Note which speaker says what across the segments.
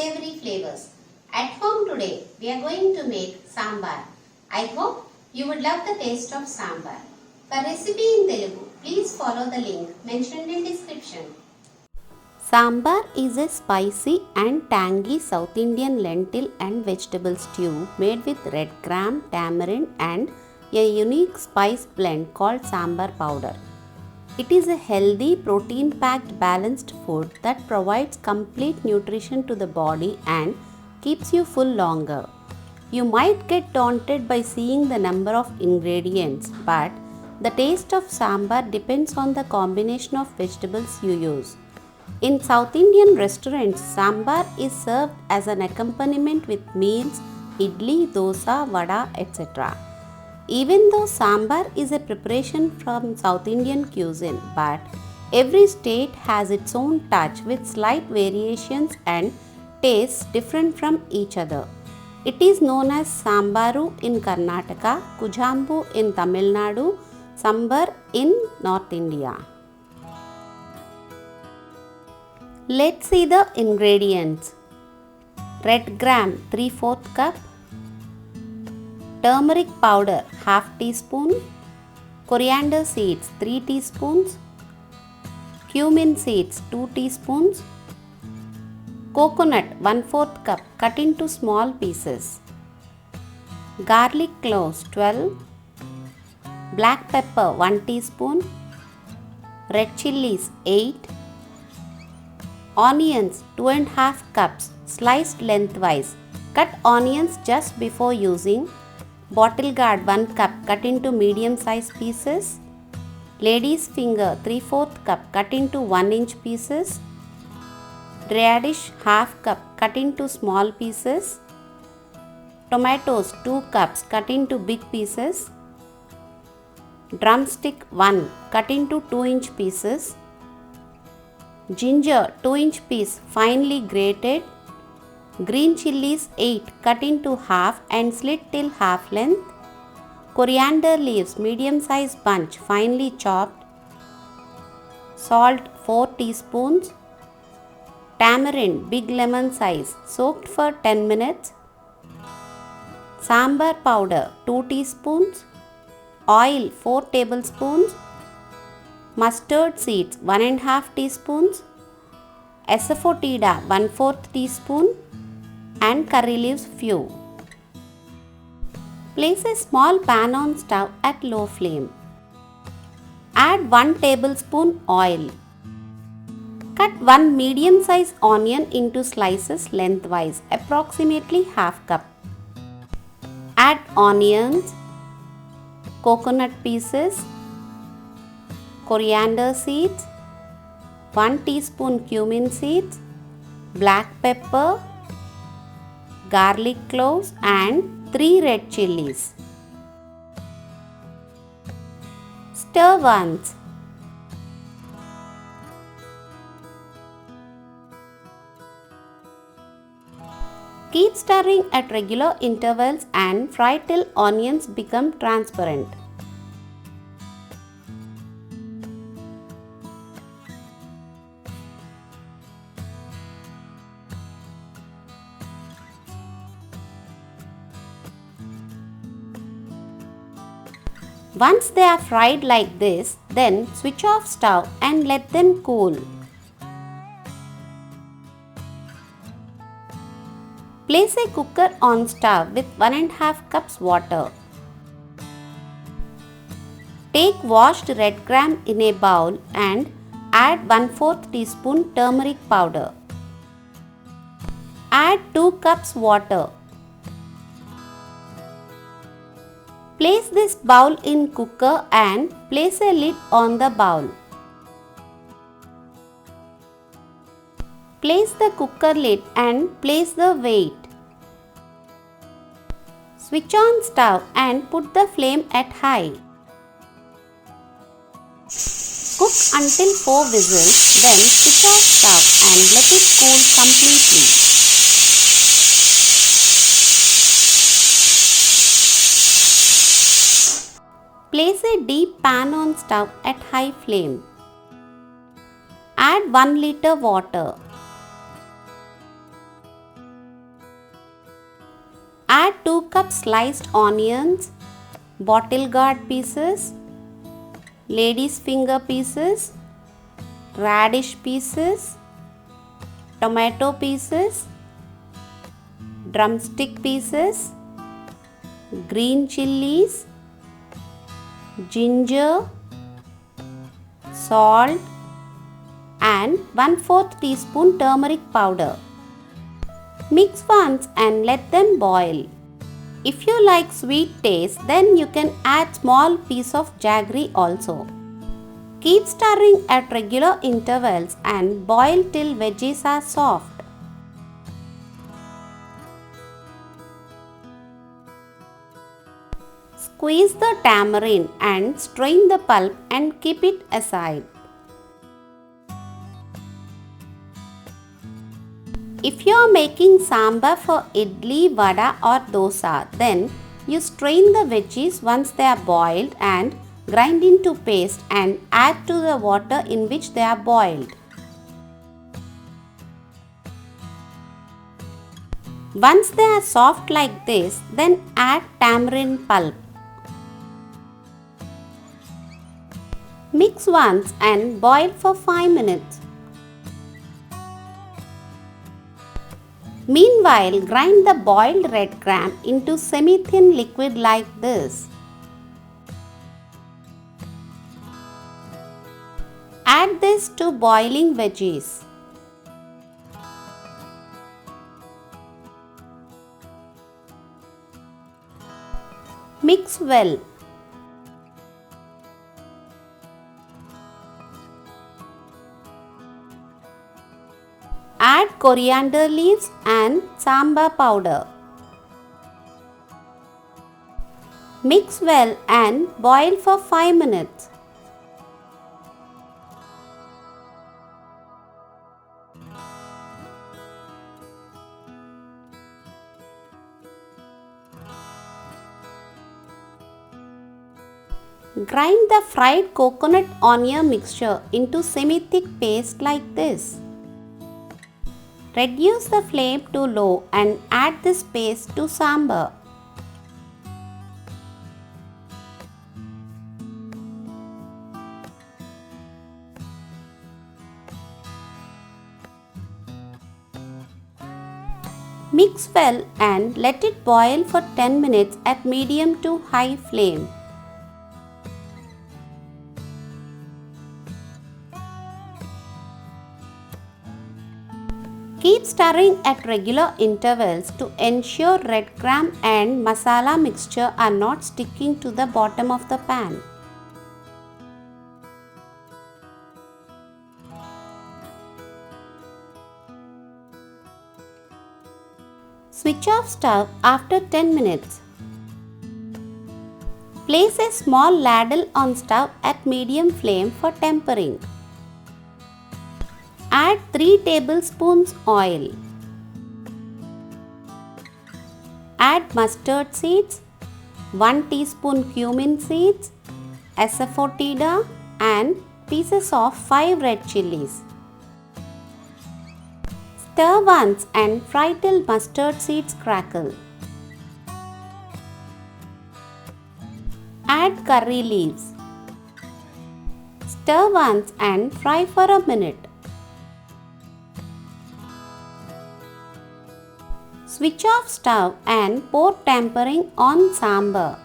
Speaker 1: savory flavors. At home today, we are going to make sambar. I hope you would love the taste of sambar. For recipe in Telugu, please follow the link mentioned in description.
Speaker 2: Sambar is a spicy and tangy South Indian lentil and vegetable stew made with red gram, tamarind and a unique spice blend called sambar powder. It is a healthy, protein-packed, balanced food that provides complete nutrition to the body and keeps you full longer. You might get daunted by seeing the number of ingredients, but the taste of sambar depends on the combination of vegetables you use. In South Indian restaurants, sambar is served as an accompaniment with meals, idli, dosa, vada, etc. Even though sambar is a preparation from South Indian cuisine, but every state has its own touch with slight variations and tastes different from each other. It is known as sambaru in Karnataka, kujambu in Tamil Nadu, sambar in North India. Let's see the ingredients. Red gram 3/4 cup, turmeric powder half teaspoon, coriander seeds 3 teaspoons, cumin seeds 2 teaspoons, coconut 1/4 cup cut into small pieces, garlic cloves 12, black pepper 1 teaspoon, red chillies 8, onions 2.5 cups sliced lengthwise. Cut onions just before using. Bottle gourd 1 cup cut into medium sized pieces. Lady's finger 3/4 cup cut into 1-inch pieces. Radish half cup cut into small pieces. Tomatoes 2 cups cut into big pieces. Drumstick 1 cut into 2-inch pieces. Ginger 2-inch piece finely grated. Green chillies 8 cut into half and slit till half length. Coriander leaves medium size bunch finely chopped. Salt 4 teaspoons. Tamarind big lemon size soaked for 10 minutes. Sambar powder 2 teaspoons. Oil 4 tablespoons. Mustard seeds 1.5 teaspoons. Asafoetida 1/4 teaspoon and curry leaves few. Place a small pan on stove at low flame. Add 1 tablespoon oil. Cut 1 medium size onion into slices lengthwise, approximately half cup. Add onions, coconut pieces, coriander seeds, 1 teaspoon cumin seeds, black pepper, garlic cloves and 3 red chillies. Stir once. Keep stirring at regular intervals and fry till onions become transparent. Once they are fried like this, then switch off stove and let them cool. Place a cooker on stove with 1.5 cups water. Take washed red gram in a bowl and add 1/4 teaspoon turmeric powder. Add 2 cups water. Place this bowl in cooker and place a lid on the bowl. Place the cooker lid and place the weight. Switch on stove and put the flame at high. Cook until 4 whistles, then switch off stove and let it cool completely. Place a deep pan on stove at high flame. Add 1 liter water. Add 2 cups sliced onions, bottle gourd pieces, lady's finger pieces, radish pieces, tomato pieces, drumstick pieces, green chilies, ginger, salt and 1/4 teaspoon turmeric powder. Mix once and let them boil. If you like sweet taste, then you can add small piece of jaggery also. Keep stirring at regular intervals and boil till veggies are soft. Squeeze the tamarind and strain the pulp and keep it aside. If you are making sambar for idli, vada or dosa, then you strain the veggies once they are boiled and grind into paste and add to the water in which they are boiled. Once they are soft like this, then add tamarind pulp. Mix once and boil for 5 minutes. Meanwhile, grind the boiled red gram into semi-thin liquid like this. Add this to boiling veggies. Mix well. Add coriander leaves and sambar powder. Mix well and boil for 5 minutes. Grind the fried coconut onion mixture into semi-thick paste like this. Reduce the flame to low and add this paste to sambar. Mix well and let it boil for 10 minutes at medium to high flame. Keep stirring at regular intervals to ensure red gram and masala mixture are not sticking to the bottom of the pan. Switch off stove after 10 minutes. Place a small ladle on stove at medium flame for tempering. Add 3 tablespoons oil. Add mustard seeds, 1 teaspoon cumin seeds, asafoetida and pieces of 5 red chilies. Stir once and fry till mustard seeds crackle. Add curry leaves. Stir once and fry for a minute. Switch off stove and pour tempering on sambar.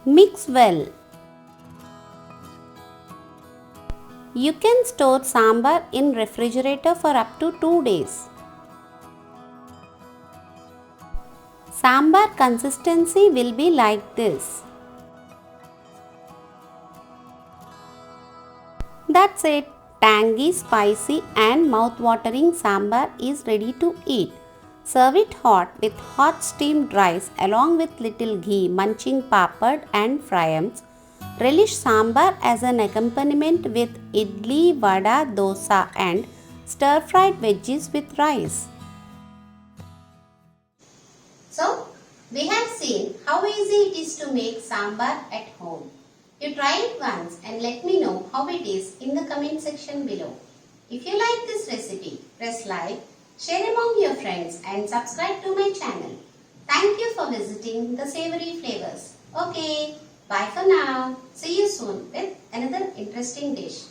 Speaker 2: Mix well. You can store sambar in refrigerator for up to 2 days. Sambar consistency will be like this. That's it. Tangy, spicy and mouth-watering sambar is ready to eat. Serve it hot with hot steamed rice along with little ghee, munching papad and fryams. Relish sambar as an accompaniment with idli, vada, dosa and stir-fried veggies with rice.
Speaker 1: So, we have seen how easy it is to make sambar at home. You try it once and let me know how it is in the comment section below. If you like this recipe, press like, share among your friends and subscribe to my channel. Thank you for visiting the Savory Flavors. Okay, bye for now. See you soon with another interesting dish.